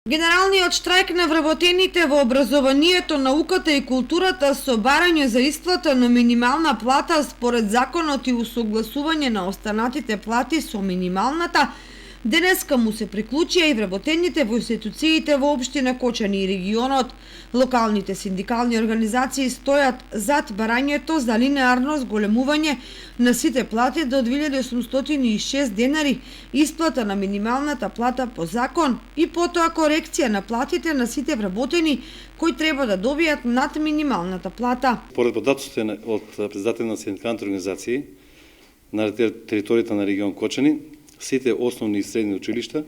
Генералниот штрајк на вработените во образованието, науката и културата со барање за исплата на минимална плата според законот и усогласување на останатите плати со минималната, денеска му се приклучија и вработените во институциите во општина Кочани и регионот. Локалните синдикални организации стојат зад барањето за линеарно зголемување на сите плати до 2806 денари, исплата на минималната плата по закон и потоа корекција на платите на сите вработени кои треба да добијат над минималната плата. Според податоците од председатели на синдикалните организации на територијата на регион Кочани, сите основни и средни училишта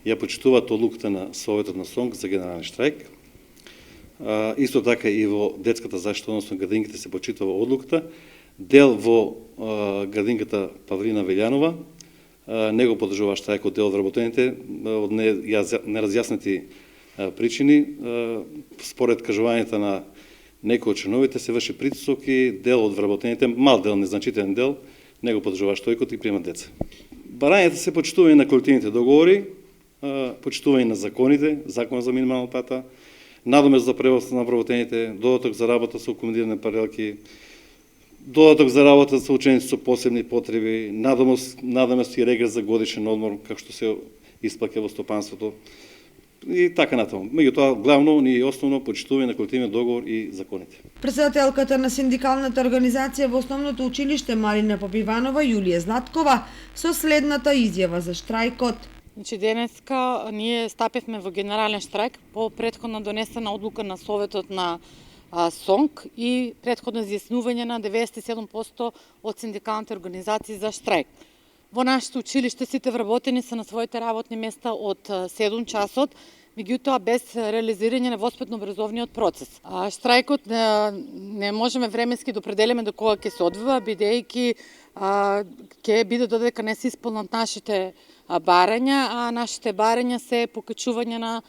ја почитуваат одлуката на Советот на СОНК за генерален штрајк. Исто така и во детската заштита, односно градинките, се почитува одлуката. Дел во градинката Павлина Велјанова не го подржува штрајкот, дел од вработените од неразјаснати причини. Според кажувањата на некои од членовите се врши притисок и дел од вработените, мал дел, незначителен дел, не го подржува штрајкот и примат деца. Барањата се почитување на колективните договори, почитување на законите, закон за минимална плата, надомест за превоз на вработените, додаток за работа со командирани паралелки, додаток за работа со ученици со посебни потреби, надомест и регрес за годишен одмор, како што се исплаќа во стопанството и така натаму. Меѓутоа, главно и основно почитување на колективниот договор и законите. Председателката на синдикалната организација во основното училиште Марина Попиванова Јулија Златкова со следната изјава за штрајкот. Значи, денеска ние стапевме во генерален штрајк по претходно донесена одлука на Советот на СОНК и претходно изјаснување на 97% од синдикалните организации за штрајк. Во нашето училиште сите вработени се на своите работни места од 7 часот, меѓутоа без реализирање на воспитно-образовниот процес. Штрајкот не можеме временски да определиме до кога ќе се одвива, бидејќи ќе биде додека не се исполнат нашите барања, а нашите барања се покачување на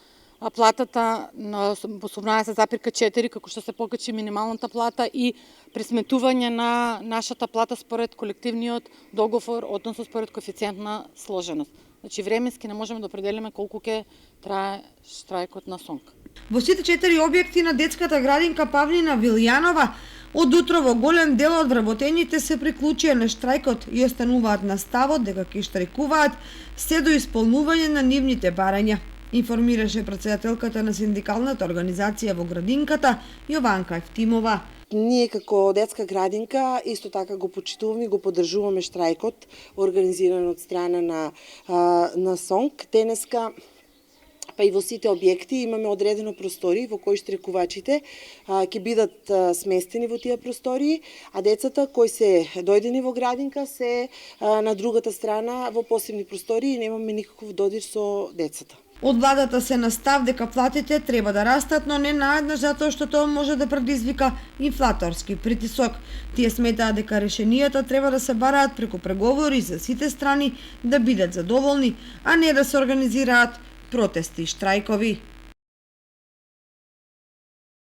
платата на 18,4 како што се покачи минималната плата и пресметување на нашата плата според колективниот договор, односно според коефициент на сложеност. Значи временски не можеме да определиме колку ќе трае штрајкот на СОНК. Во сите 4 објекти на детската градинка Павлина Велјанова од утро во голем дел од вработените се приклучија на штрајкот и остануваат на ставот дека ќе штрајкуваат се до исполнување на нивните барања, информираше председателката на синдикалната организација во градинката Јованка Евтимова. Ние како детска градинка исто така го почитуваме и го поддржуваме штрајкот организиран од страна на СОНК. Денеска па и во сите објекти имаме одредено простории во кои штрајкувачите ќе бидат сместени во тие простории, а децата кои се дојдени во градинка се на другата страна во посебни простории и немаме никаков додир со децата. Од владата се настав дека платите треба да растат, но не наеднаш затоа што тоа може да предизвика инфлаторски притисок. Тие сметаат дека решенијата треба да се бараат преку преговори за сите страни да бидат задоволни, а не да се организираат протести и штрајкови.